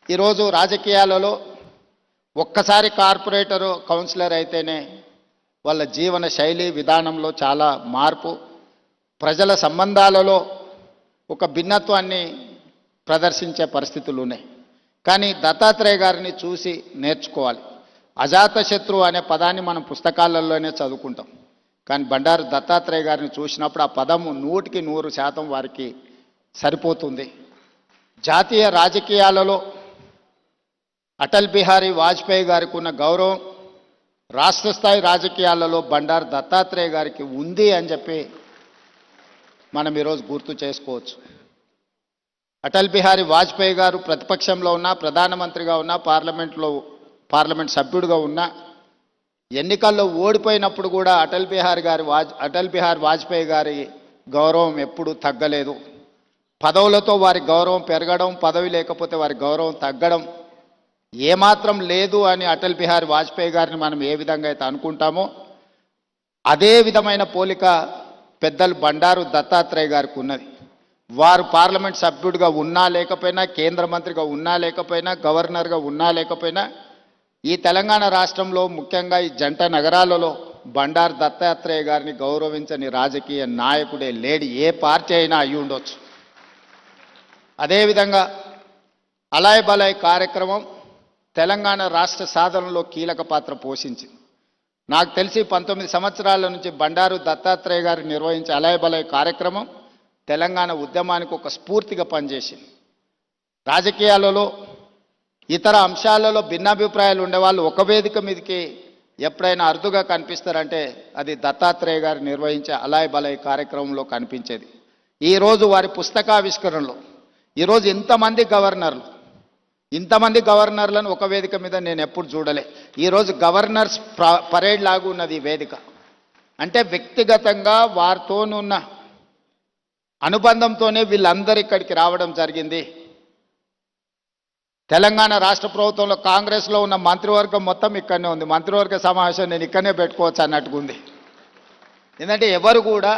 ఈరోజు రాజకీయాలలో ఒక్కసారి కార్పొరేటరు కౌన్సిలర్ అయితేనే వాళ్ళ జీవన శైలి విధానంలో చాలా మార్పు, ప్రజల సంబంధాలలో ఒక భిన్నత్వాన్ని ప్రదర్శించే పరిస్థితులు ఉన్నాయి. కానీ దత్తాత్రేయ గారిని చూసి నేర్చుకోవాలి. అజాతశత్రు అనే పదాన్ని మనం పుస్తకాలలోనే చదువుకుంటాం. కానీ బండారు దత్తాత్రేయ గారిని చూసినప్పుడు ఆ పదము 100% వారికి సరిపోతుంది. జాతీయ రాజకీయాలలో అటల్ బిహారీ వాజ్పేయి గారికి ఉన్న గౌరవం రాష్ట్ర స్థాయి రాజకీయాలలో బండారు దత్తాత్రేయ గారికి ఉంది అని చెప్పి మనం ఈరోజు గుర్తు చేసుకోవచ్చు. అటల్ బిహారీ వాజ్పేయి గారు ప్రతిపక్షంలో ఉన్నా, ప్రధానమంత్రిగా ఉన్నా, పార్లమెంట్ సభ్యుడిగా ఉన్నా, ఎన్నికల్లో ఓడిపోయినప్పుడు కూడా అటల్ బిహారీ వాజ్పేయి గారి గౌరవం ఎప్పుడూ తగ్గలేదు. పదవులతో వారి గౌరవం పెరగడం, పదవి లేకపోతే వారి గౌరవం తగ్గడం ఏమాత్రం లేదు అని అటల్ బిహారీ వాజ్పేయి గారిని మనం ఏ విధంగా అయితే అనుకుంటామో అదే విధమైన పోలిక పెద్దలు బండారు దత్తాత్రేయ గారికి ఉన్నది. వారు పార్లమెంట్ సభ్యుడిగా ఉన్నా లేకపోయినా, కేంద్ర మంత్రిగా ఉన్నా లేకపోయినా, గవర్నర్గా ఉన్నా లేకపోయినా, ఈ తెలంగాణ రాష్ట్రంలో ముఖ్యంగా ఈ జంట నగరాలలో బండారు దత్తాత్రేయ గారిని గౌరవించని రాజకీయ నాయకుడే లేడు. ఏ పార్టీ అయినా అయి ఉండొచ్చు. అదేవిధంగా అలాయ్ బలాయ్ కార్యక్రమం తెలంగాణ రాష్ట్ర సాధనలో కీలక పాత్ర పోషించింది. నాకు తెలిసి 19 సంవత్సరాల నుంచి బండారు దత్తాత్రేయ గారు నిర్వహించే అలాయ్ బలాయ్ కార్యక్రమం తెలంగాణ ఉద్యమానికి ఒక స్ఫూర్తిగా పనిచేసింది. రాజకీయాలలో ఇతర అంశాలలో భిన్నాభిప్రాయాలు ఉండేవాళ్ళు ఒక వేదిక మీదకి ఎప్పుడైనా అరుదుగా కనిపిస్తారంటే అది దత్తాత్రేయ గారు నిర్వహించే అలాయ్ బలాయ్ కార్యక్రమంలో కనిపించేది. ఈరోజు వారి పుస్తకావిష్కరణలో ఈరోజు ఇంతమంది గవర్నర్లను ఒక వేదిక మీద నేను ఎప్పుడు చూడలే. ఈరోజు గవర్నర్స్ పరేడ్ లాగా ఉన్నది ఈ వేదిక. అంటే వ్యక్తిగతంగా వారితోనున్న అనుబంధంతోనే వీళ్ళందరూ ఇక్కడికి రావడం జరిగింది. తెలంగాణ రాష్ట్ర ప్రభుత్వంలో కాంగ్రెస్లో ఉన్న మంత్రివర్గం మొత్తం ఇక్కడనే ఉంది. మంత్రివర్గ సమావేశం నేను ఇక్కడనే పెట్టుకోవచ్చు అన్నట్టుగా ఉంది. ఎందుకంటే ఎవరు కూడా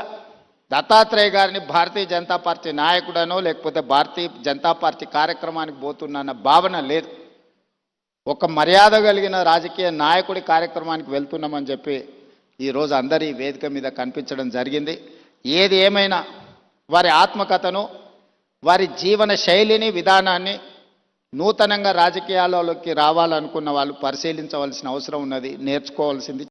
దత్తాత్రేయ గారిని భారతీయ జనతా పార్టీ నాయకుడనో లేకపోతే భారతీయ జనతా పార్టీ కార్యక్రమానికి పోతున్న భావన లేదు. ఒక మర్యాద కలిగిన రాజకీయ నాయకుడి కార్యక్రమానికి వెళ్తున్నామని చెప్పి ఈరోజు అందరి వేదిక మీద కనిపించడం జరిగింది. ఏది ఏమైనా వారి ఆత్మకథను, వారి జీవన శైలిని, విధానాన్ని నూతనంగా రాజకీయాలలోకి రావాలనుకున్న వాళ్ళు పరిశీలించవలసిన అవసరం ఉన్నది, నేర్చుకోవాల్సింది